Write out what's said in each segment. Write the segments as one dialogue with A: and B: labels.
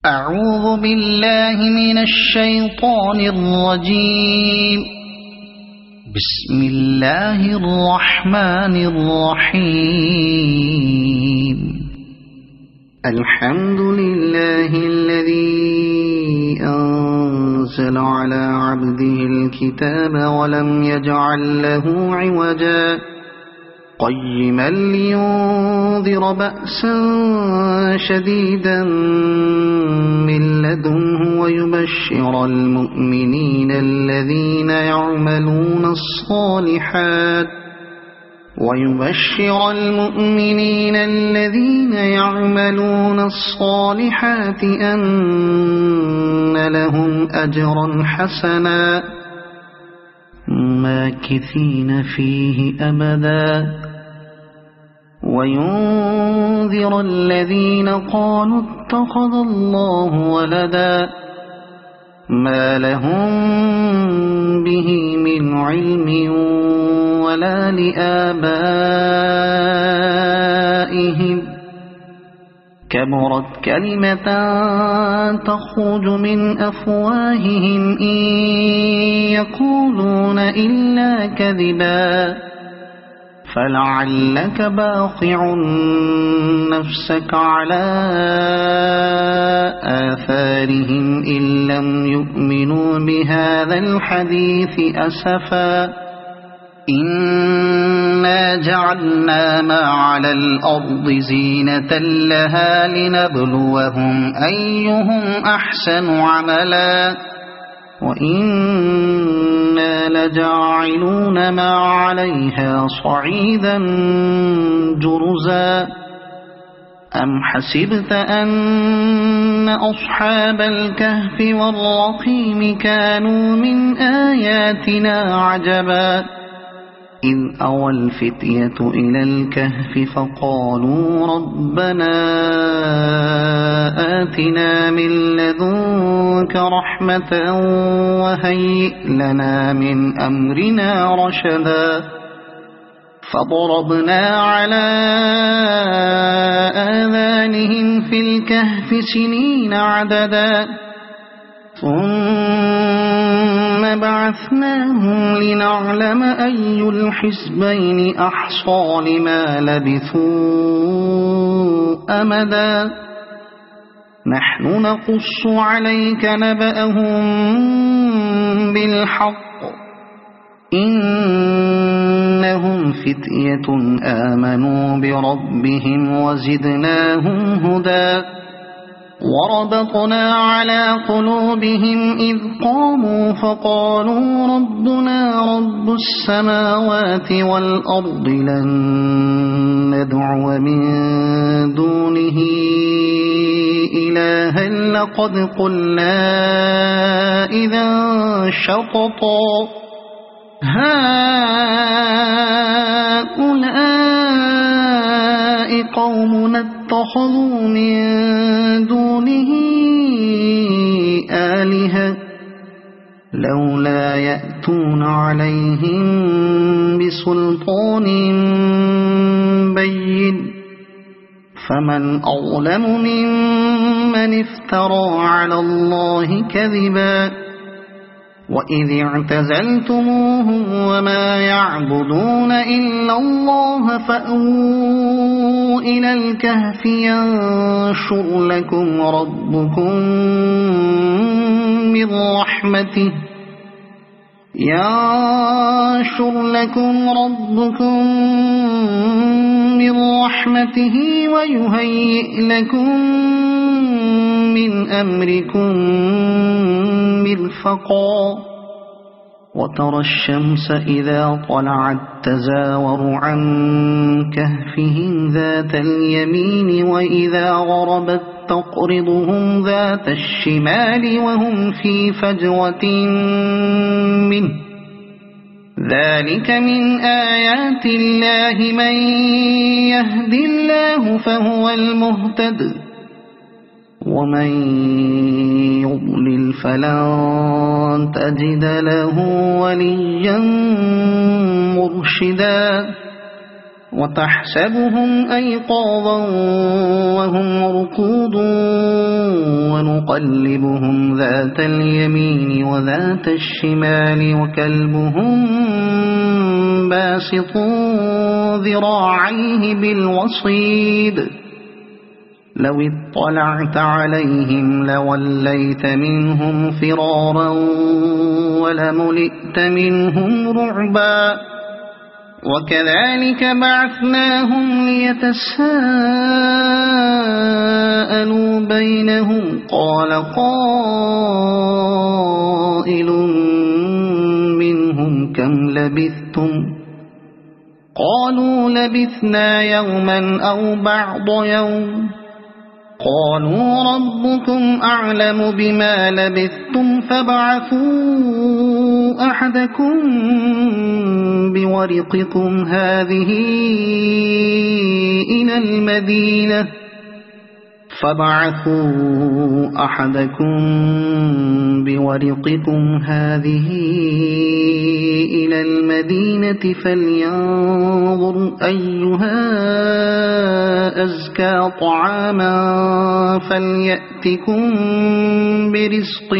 A: أعوذ بالله من الشيطان الرجيم. بسم الله الرحمن الرحيم. الحمد لله الذي أنزل على عبده الكتاب ولم يجعل له عوجا قيما لينذر بأسا شديدا من لدنه ويبشر المؤمنين الذين يعملون الصالحات أن لهم أجرا حسنا ماكثين فيه أبدا وينذر الذين قالوا اتخذ الله ولدا ما لهم به من علم ولا لآبائهم كبرت كلمة تخرج من أفواههم إن يقولون إلا كذبا فلعلك باخع نفسك على آثارهم إن لم يؤمنوا بهذا الحديث أسفا إنا جعلنا ما على الأرض زينة لها لنبلوهم أيهم أحسن عملا وإنا لجاعلون ما عليها صعيدا جرزا أم حسبت أن أصحاب الكهف والرقيم كانوا من آياتنا عجبا إذ أوى الفتية إلى الكهف فقالوا ربنا آتنا من لدنك رحمة وهيئ لنا من أمرنا رشدا فضربنا على آذانهم في الكهف سنين عددا ثم بعثناهم لنعلم أي الحزبين أحصى لما لبثوا أمدا نحن نقص عليك نبأهم بالحق إنهم فتية آمنوا بربهم وزدناهم هدى وربطنا على قلوبهم إذ قاموا فقالوا ربنا رب السماوات والأرض لن ندعو من دونه إلها لقد قلنا إذا شططا هؤلاء قومنا اتخذوا من دونه آلهة لولا يأتون عليهم بسلطان بين فمن أظلم ممن افترى على الله كذبا وإذ اعتزلتموهم وما يعبدون إلا الله فأووا إلى الكهف ينشر لكم ربكم من رحمته ويهيئ لكم من أمركم مرفقا وترى الشمس إذا طلعت تزاور عن كهفهم ذات اليمين وإذا غربت تقرضهم ذات الشمال وهم في فجوة منه ذلك من آيات الله من يهد الله فهو المهتد ومن يضلل فلن تجد له وليا مرشدا وتحسبهم أيقاظا وهم رقود نقلبهم ذات اليمين وذات الشمال وكلبهم باسط ذراعيه بالوصيد لو اطلعت عليهم لوليت منهم فرارا ولملئت منهم رعبا وكذلك بعثناهم ليتساءلوا بينهم قال قائل منهم كم لبثتم قالوا لبثنا يوما أو بعض يوم قالوا ربكم أعلم بما لبثتم فابعثوا أحدكم بورقكم هذه إلى المدينة فلينظر أيها أزكى طعاما فليأتكم برزق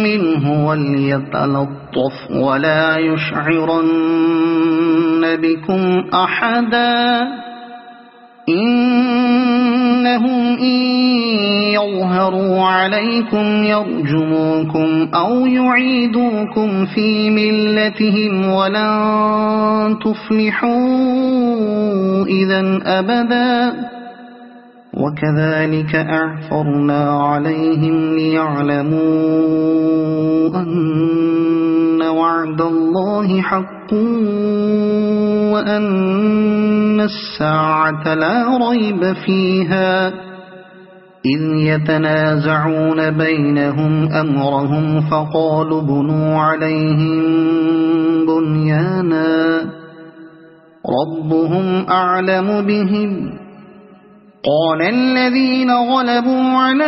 A: منه وليتلطف ولا يشعرن بكم أحدا إنهم إن يظهروا عليكم يرجموكم أو يعيدوكم في ملتهم ولن تفلحوا إذا أبدا وكذلك أعثرنا عليهم ليعلموا أن وعد الله حق وأن الساعة لا ريب فيها إذ يتنازعون بينهم أمرهم فقالوا بنوا عليهم بنيانا ربهم أعلم بهم قال الذين غلبوا على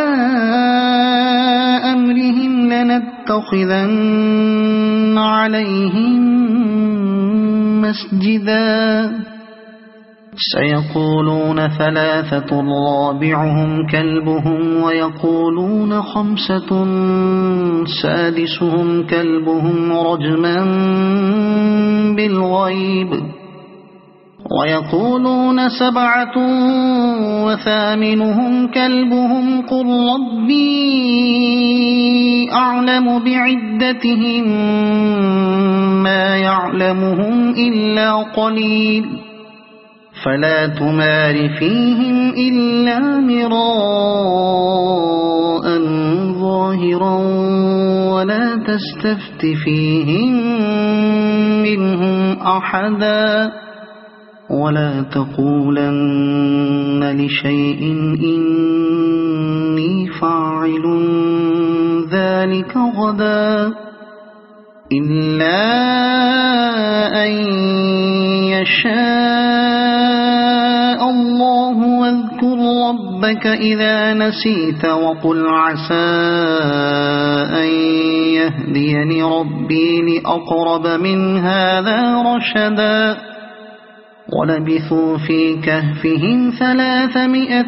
A: أمرهم لنتخذن عليهم مسجدا سيقولون ثلاثة رابعهم كلبهم ويقولون خمسة سادسهم كلبهم رجما بالغيب ويقولون سبعة وثامنهم كلبهم قل ربي أعلم بعدتهم ما يعلمهم إلا قليل فلا تمار فيهم إلا مراء ظاهرا ولا تستفت فيهم منهم أحدا ولا تقولن لشيء إني فاعل ذلك غدا إلا أن يشاء الله واذكر ربك إذا نسيت وقل عسى أن يهديني ربي لأقرب من هذا رشدا ولبثوا في كهفهم 300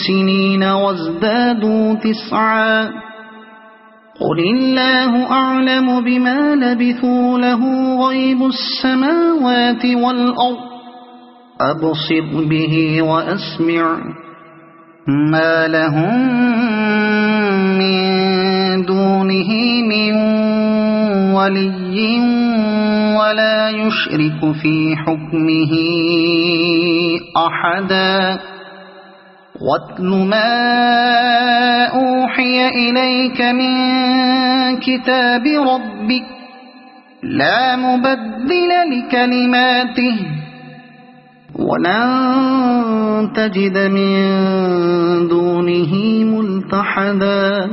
A: سنين وازدادوا 9 قل الله أعلم بما لبثوا له غيب السماوات والأرض أبصر به وأسمع ما لهم من دونه من ولي ولا يشرك في حكمه أحدا واتل ما أوحي إليك من كتاب ربك لا مبدل لكلماته ولن تجد من دونه ملتحدا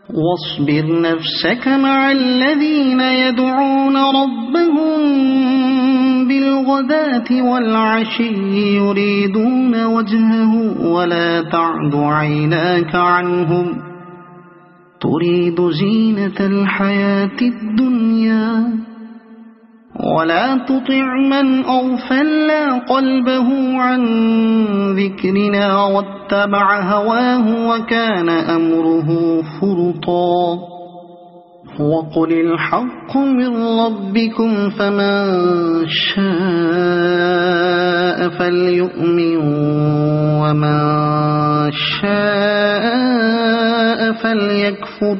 A: واصبر نفسك مع الذين يدعون ربهم بالغداة والعشي يريدون وجهه ولا تعد عيناك عنهم تريد زينة الحياة الدنيا ولا تطع من أغفلنا قلبه عن ذكرنا واتبع هواه وكان أمره فرطا وقل الحق من ربكم فمن شاء فليؤمن ومن شاء فليكفر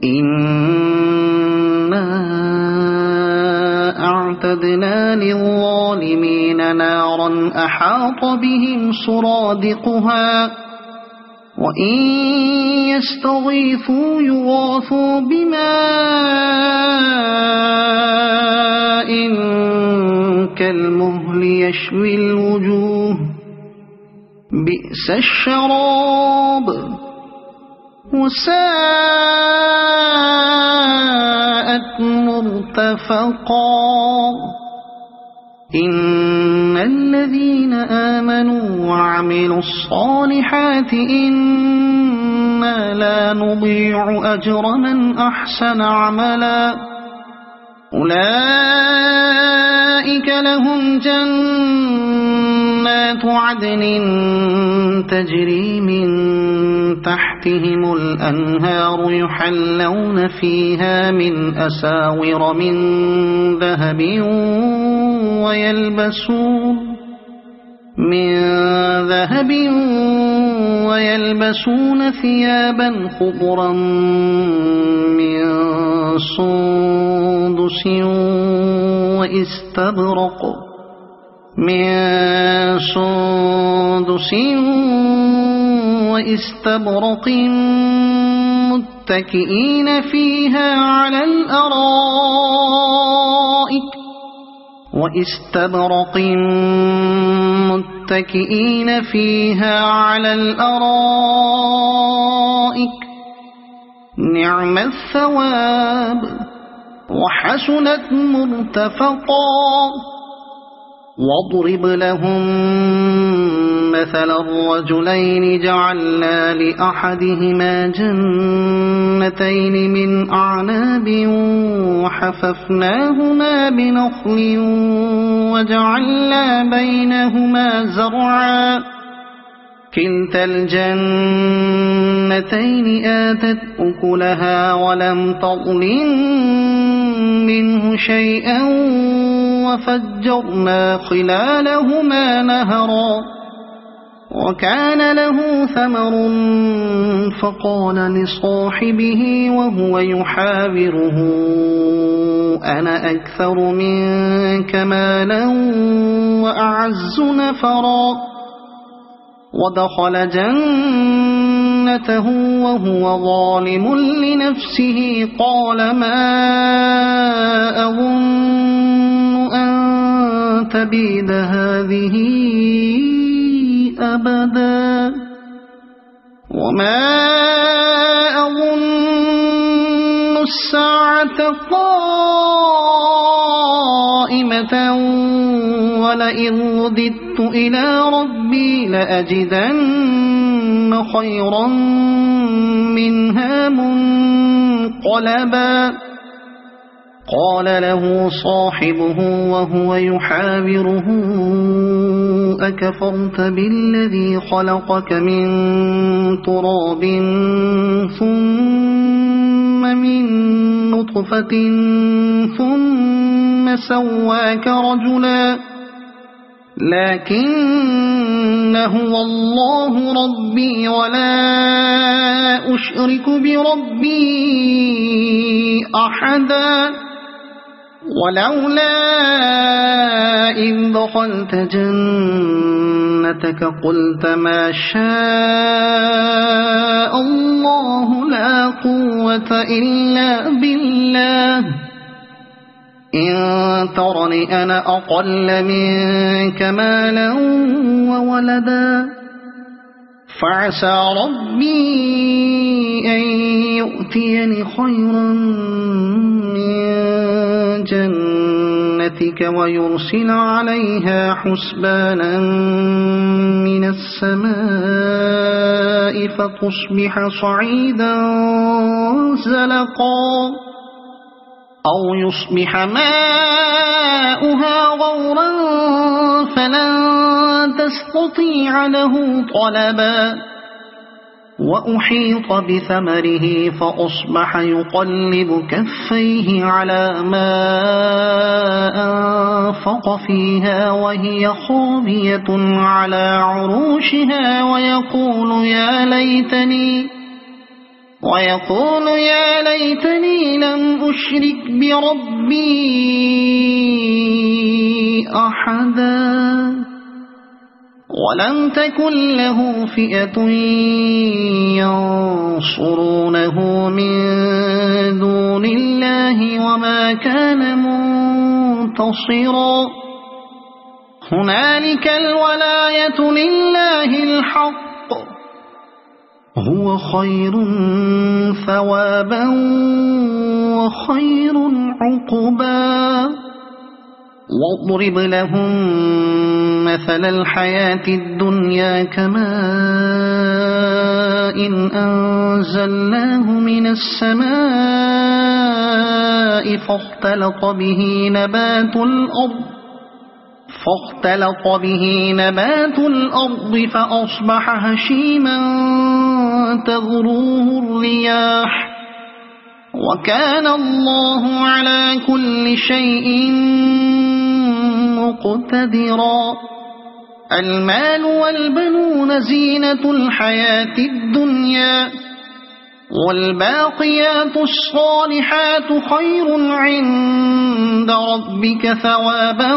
A: إنا أعتدنا للظالمين نارا أحاط بهم سرادقها وإن يستغيثوا يغاثوا بماء كالمهل يشوي الوجوه بئس الشراب وساءت مرتفقا إن الذين آمنوا وعملوا الصالحات إنا لا نضيع أجر من أحسن عملا أولئك لهم جنات عدن تجري من تحتهم الأنهار يحلون فيها من أساور من ذهب ويلبسون ثيابا خضرا من سندس واستبرق متكئين فيها على الأرائك نعم الثواب وحسنت مرتفقا واضرب لهم مثل الرجلين جعلنا لأحدهما جنتين من أعناب وحففناهما بنخل وجعلنا بينهما زرعا كلتا الجنتين آتت أكلها ولم تظلم منه شيئا وفجرنا خلالهما نهرا وكان له ثمر فقال لصاحبه وهو يحاوره أنا أكثر منك مالا وأعز نفرا ودخل جنته وهو ظالم لنفسه قال ما أظن أن تبيد هذه أبدا وما أظن الساعة قائمة ولئن رددت إلى ربي لأجدن خيرا منها منقلبا قال له صاحبه وهو يحاوره أكفرت بالذي خلقك من تراب ثم من نطفة ثم سواك رجلا لكن هو الله ربي ولا أشرك بربي أحدا ولولا إذ دخلت جنتك قلت ما شاء الله لا قوة إلا بالله إن ترني أنا أقل منك مالا وولدا فعسى ربي أن يؤتيني خيرا من جنتك ويرسل عليها حسبانا من السماء فتصبح صعيدا زلقا أو يصبح ماؤها غورا فلن تستطيع له طلبا وأحيط بثمره فأصبح يقلب كفيه على ما أنفق فيها وهي خاوية على عروشها ويقول يا ليتني لم أشرك بربي أحدا ولم تكن له فئة ينصرونه من دون الله وما كان منتصرا هنالك الولاية لله الحق هو خير ثوابا وخير عقبا واضرب لهم مثل الحياة الدنيا كماء أنزلناه من السماء فاختلط به نبات الأرض فأصبح هشيما تذروه الرياح وكان الله على كل شيء مقتدرا المال والبنون زينة الحياة الدنيا والباقيات الصالحات خير عند ربك ثوابا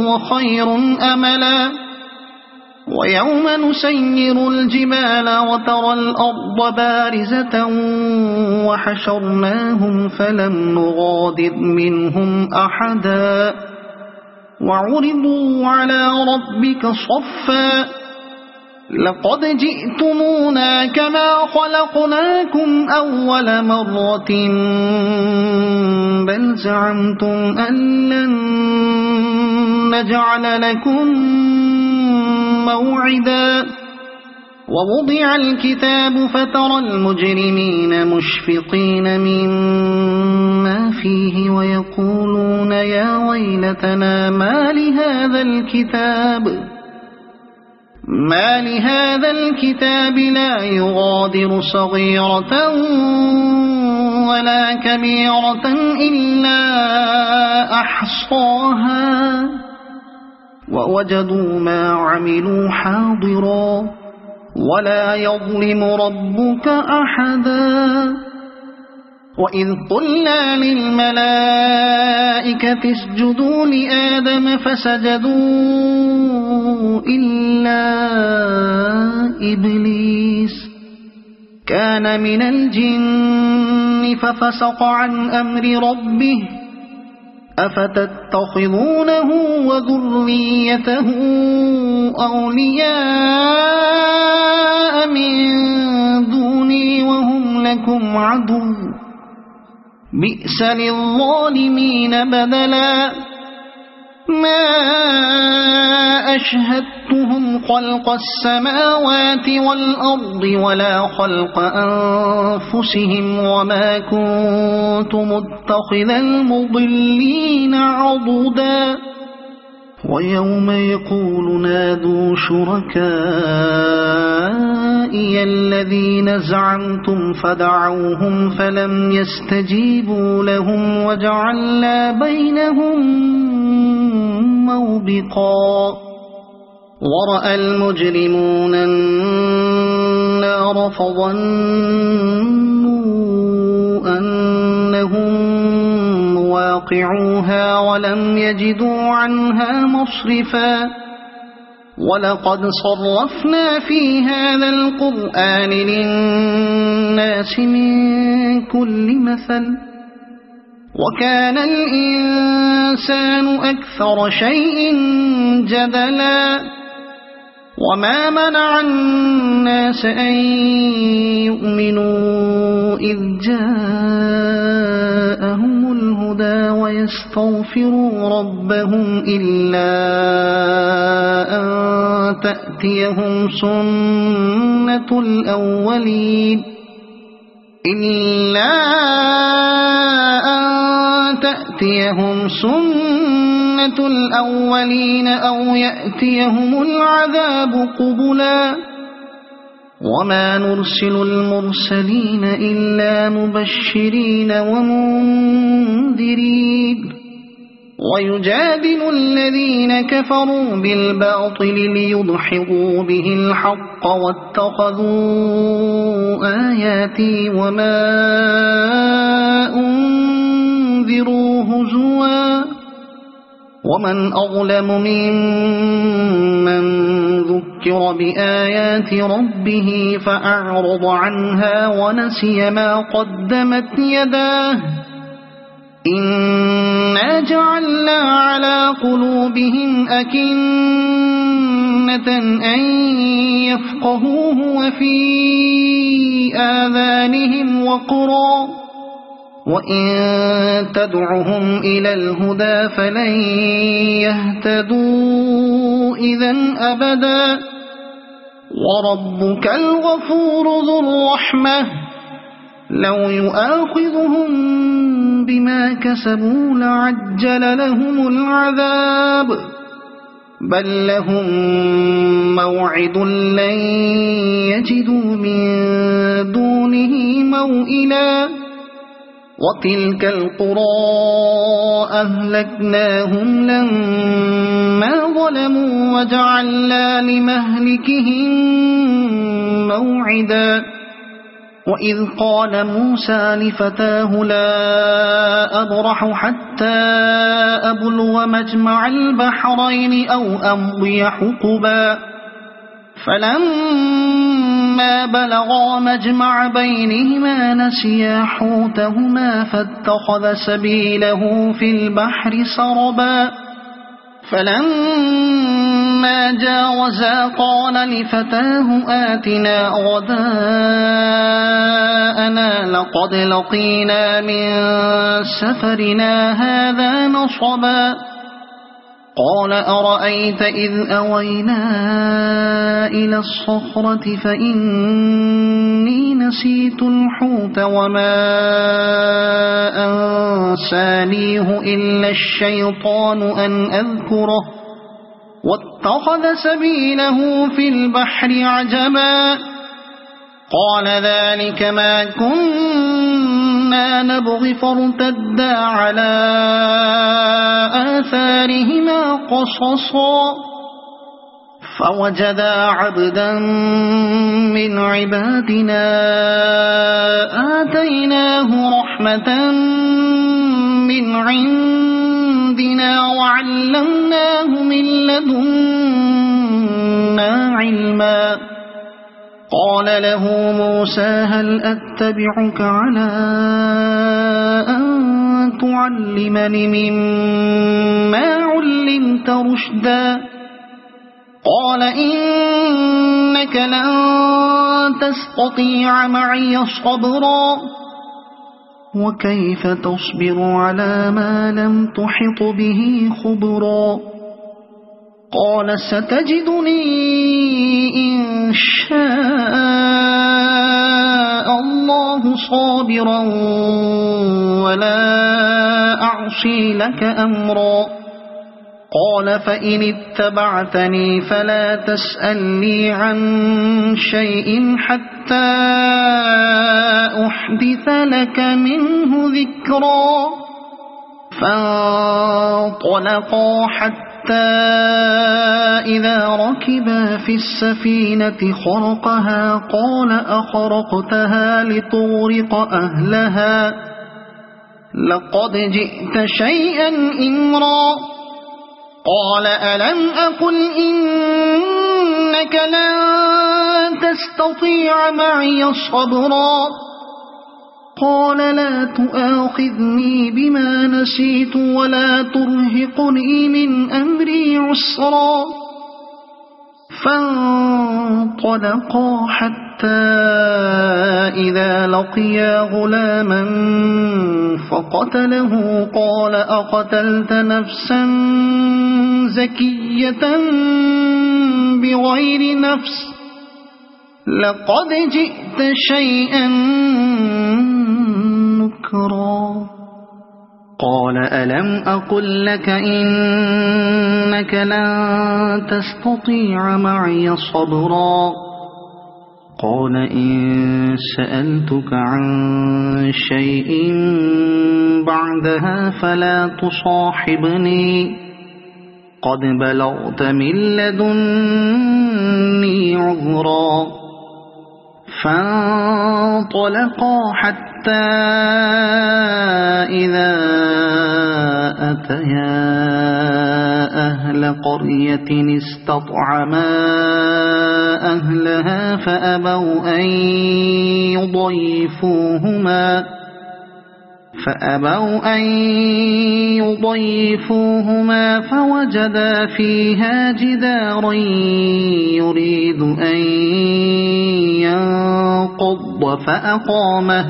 A: وخير أملا ويوم نسير الجبال وترى الأرض بارزة وحشرناهم فلم نغادر منهم أحدا وعرضوا على ربك صفا لقد جئتمونا كما خلقناكم أول مرة بل زعمتم أن لن نجعل لكم موعدا ووضع الكتاب فترى المجرمين مشفقين مما فيه ويقولون يا ويلتنا ما لهذا الكتاب لا يغادر صغيرة ولا كبيرة إلا أحصاها ووجدوا ما عملوا حاضرا ولا يظلم ربك أحدا وإذ قلنا للملائكة اسجدوا لآدم فسجدوا إلا إبليس كان من الجن ففسق عن أمر ربه أفتتخذونه وذريته أولياء من دوني وهم لكم عدو بئس للظالمين بدلا ما أشهدتهم خلق السماوات والأرض ولا خلق أنفسهم وما كنت متخذ المضلين عضدا ويوم يقول نادوا شركائي الذين زعمتم فدعوهم فلم يستجيبوا لهم وجعلنا بينهم موبقا ورأى المجرمون النار فظنوا أنهم واقعوها ولم يجدوا عنها مصرفا ولقد صرفنا في هذا القرآن للناس من كل مثل وكان الإنسان أكثر شيء جدلا وما منع الناس أن يؤمنوا إذ جاءهم الهدى ويستغفروا ربهم إلا أن تأتيهم سنة الأولين إلا أن تأتيهم سنة الأولين أو يأتيهم العذاب قبلا وما نرسل المرسلين إلا مبشرين ومنذرين ويجادل الذين كفروا بالباطل ليدحضوا به الحق واتخذوا آياتي وما أنذروا هزوا ومن أظلم ممن ذكر بآيات ربه فأعرض عنها ونسي ما قدمت يداه إنا جعلنا على قلوبهم أكنة أن يفقهوه وفي آذانهم وقرا وإن تدعهم إلى الهدى فلن يهتدوا إذا أبدا وربك الغفور ذو الرحمة لو يؤاخذهم بما كسبوا لعجل لهم العذاب بل لهم موعد لن يجدوا من دونه موئلا وتلك القرى أهلكناهم لما ظلموا وجعلنا لمهلكهم موعدا وإذ قال موسى لفتاه لا أبرح حتى أبلغ مجمع البحرين أو أمضي حقبا فلما بلغا مجمع بينهما نسيا حوتهما فاتخذ سبيله في البحر سربا فلما جاوزا قال لفتاه آتنا غداءنا لقد لقينا من سفرنا هذا نصبا قال أرأيت إذ أوينا إلى الصخرة فإني نسيت الحوت وما أنسانيه إلا الشيطان أن أذكره واتخذ سبيله في البحر عجبا قال ذلك ما كنا نبغي فارتدا على آثارهما قصصا فوجدا عبدا من عبادنا آتيناه رحمة من عندنا وعلمناه من لدنا علما قال له موسى هل أتبعك على أن تعلمني مما علمت رشدا قال إنك لن تستطيع معي صبرا وكيف تصبر على ما لم تحط به خبرا قال ستجدني إن شاء الله صابرا ولا أعصي لك أمرا قال فإن اتبعتني فلا تسألني عن شيء حتى أحدث لك منه ذكرا فانطلقا حتى إذا ركبا في السفينة خرقها قال أخرقتها لتغرق أهلها لقد جئت شيئا إمرا قال ألم أقل إنك لن تستطيع معي صبرا قال لا تؤاخذني بما نسيت ولا ترهقني من أمري عسرا فانطلقا حتى إذا لقيا غلاما فقتله قال أقتلت نفسا زكية بغير نفس لقد جئت شيئا نكرا قال ألم أقل لك إنك لن تستطيع معي صبرا قال إن سألتك عن شيء بعدها فلا تصاحبني قد بلغت من لدني عذرا فانطلقا حتى إذا أتيا أهل قرية استطعما أهلها فأبوا أن يضيفوهما فوجدا فيها جدارا يريد أن ينقض فأقامه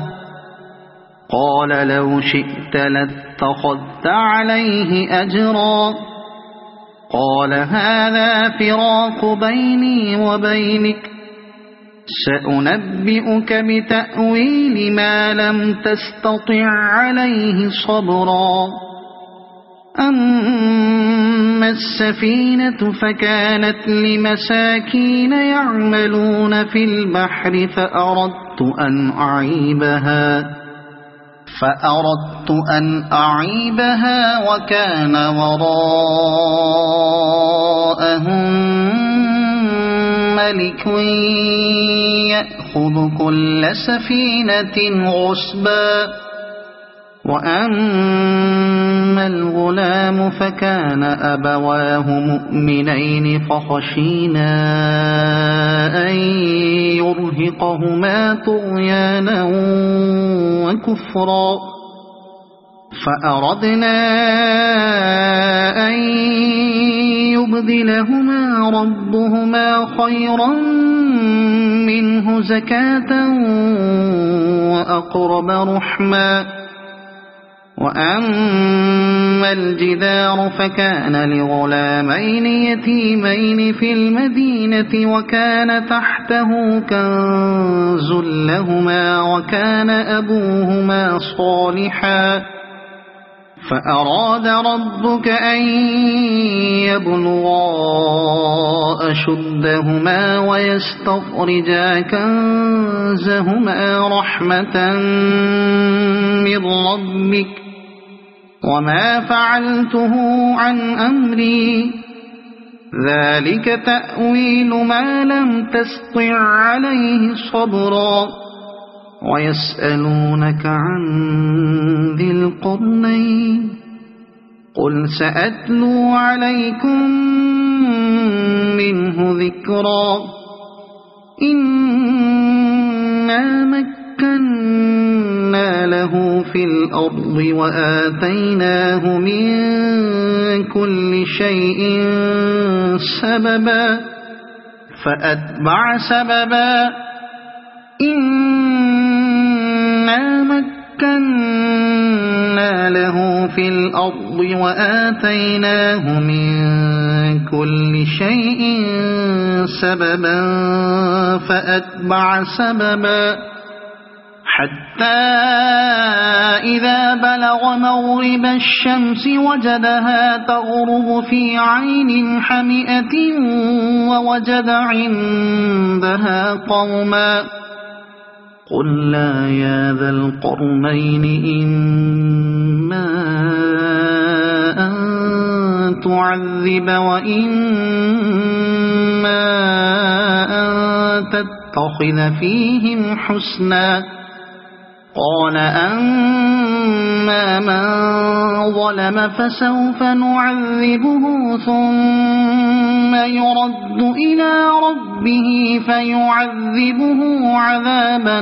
A: قال لو شئت لاتخذت عليه أجرا قال هذا فراق بيني وبينك سأنبئك بتأويل ما لم تستطع عليه صبرا أما السفينة فكانت لمساكين يعملون في البحر فأردت أن أعيبها وكان وراءهم ملك يأخذ كل سفينة غصبا وأما الغلام فكان أبواه مؤمنين فخشينا أن يرهقهما طغيانا وكفرا فأردنا أن يبدلهما ربهما خيرا منه زكاة وأقرب رحما وأما الجدار فكان لغلامين يتيمين في المدينة وكان تحته كنز لهما وكان أبوهما صالحا فأراد ربك أن يبلغا أشدهما ويستخرجا كنزهما رحمة من ربك وما فعلته عن أمري ذلك تأويل ما لم تستطع عليه صبرا ويسألونك عن ذي القرنين قل سأتلو عليكم منه ذكرا إنا مكنا له في الأرض وآتيناه من كل شيء سببا فأتبع سببا إنا مكنا له في الأرض وآتيناه من كل شيء سببا فأتبع سببا حتى إذا بلغ مغرب الشمس وجدها تغرب في عين حمئة ووجد عندها قوما قلنا يا ذا القرنين إما أن تعذب وإما أن تتخذ فيهم حسنا قال أما من ظلم فسوف نعذبه ثم يرد إلى ربه فيعذبه عذابا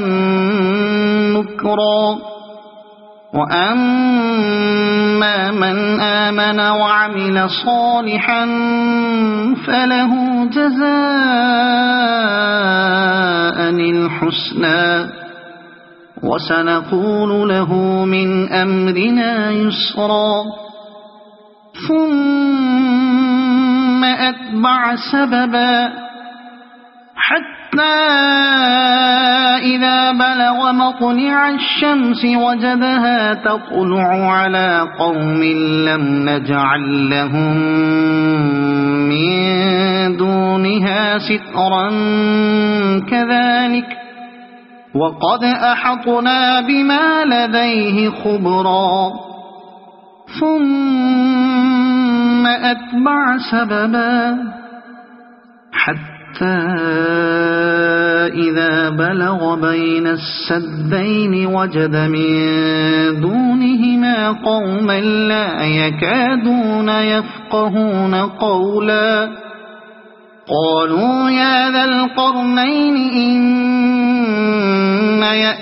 A: نكرا وأما من آمن وعمل صالحا فله جزاء الحسنى وسنقول له من أمرنا يسرا ثم أتبع سببا حتى إذا بلغ مطلع الشمس وجدها تطلع على قوم لم نجعل لهم من دونها سترا كذلك وقد أحطنا بما لديه خبرا ثم أتبع سببا حتى إذا بلغ بين السدين وجد من دونهما قوما لا يكادون يفقهون قولا قالوا يا ذا القرنين إن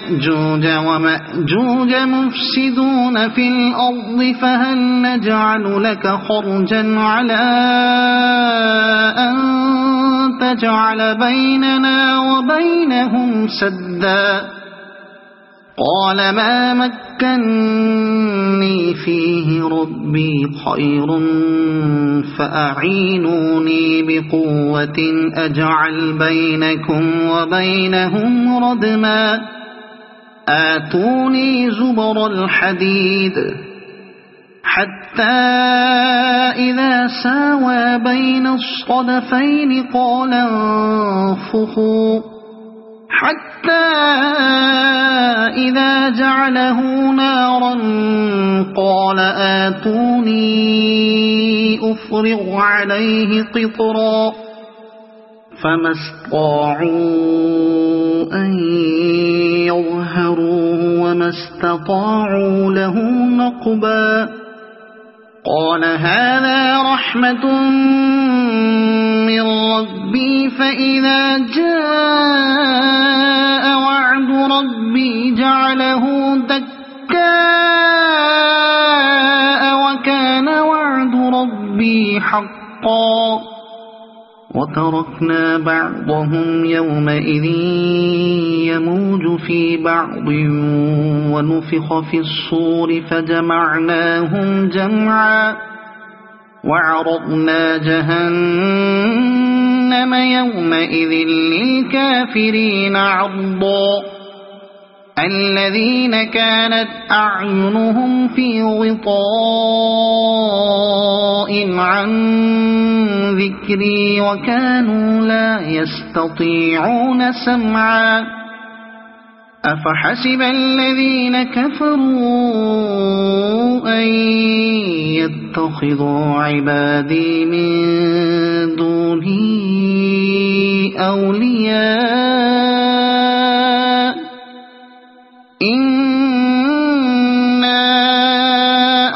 A: يأجوج ومأجوج مفسدون في الأرض فهل نجعل لك خرجا على أن تجعل بيننا وبينهم سدا قال ما مكني فيه ربي خير فأعينوني بقوة أجعل بينكم وبينهم ردما آتوني زبر الحديد حتى إذا ساوى بين الصدفين قال انفخوا حتى إذا جعله نارا قال آتوني أفرغ عليه قطرا فما استطاعوا أن يظهروه وما استطاعوا له نقبا قال هذا رحمة من ربي فإذا جاء وعد ربي جعله دكاء وكان وعد ربي حقا وتركنا بعضهم يومئذ يموج في بعض ونفخ في الصور فجمعناهم جمعا وعرضنا جهنم يومئذ للكافرين عرضا الذين كانت أعينهم في غطاء عن ذكري وكانوا لا يستطيعون سمعا أفحسب الذين كفروا أن يتخذوا عبادي من دوني أولياء إنا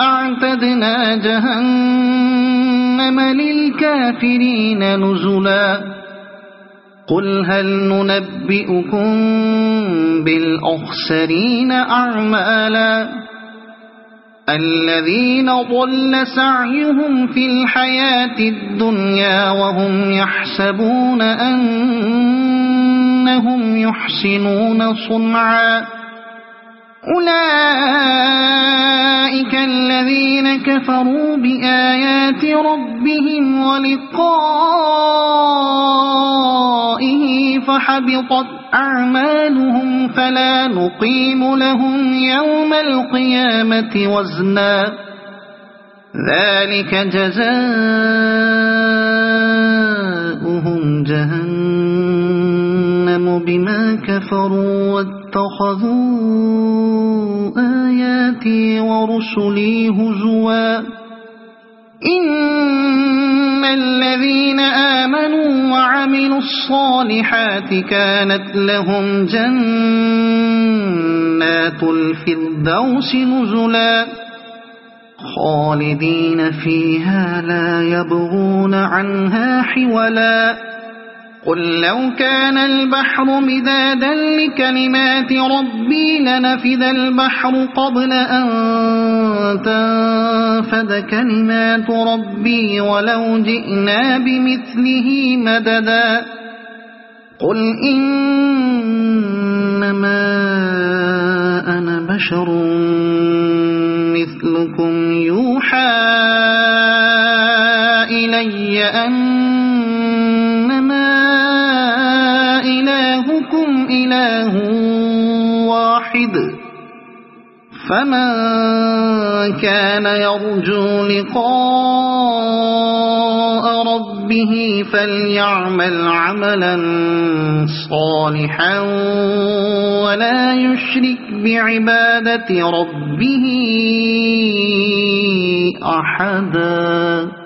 A: أعتدنا جهنم للكافرين نزلا قل هل ننبئكم بالأخسرين أعمالا الذين ضل سعيهم في الحياة الدنيا وهم يحسبون أنهم يحسنون صنعا أولئك الذين كفروا بآيات ربهم ولقائه فحبطت أعمالهم فلا نقيم لهم يوم القيامة وزنا ذلك جزاؤهم جهنم بما كفروا واتخذوا آياتي ورسلي هزوا إن الذين آمنوا وعملوا الصالحات كانت لهم جنات الفردوس نزلا خالدين فيها لا يبغون عنها حولا قل لو كان البحر مدادا لكلمات ربي لنفد البحر قبل أن تنفد كلمات ربي ولو جئنا بمثله مددا قل إنما أنا بشر مثلكم يوحى إلي أنما فمن كان يرجو لقاء ربه فليعمل عملا صالحا ولا يشرك بعبادة ربه أحدا.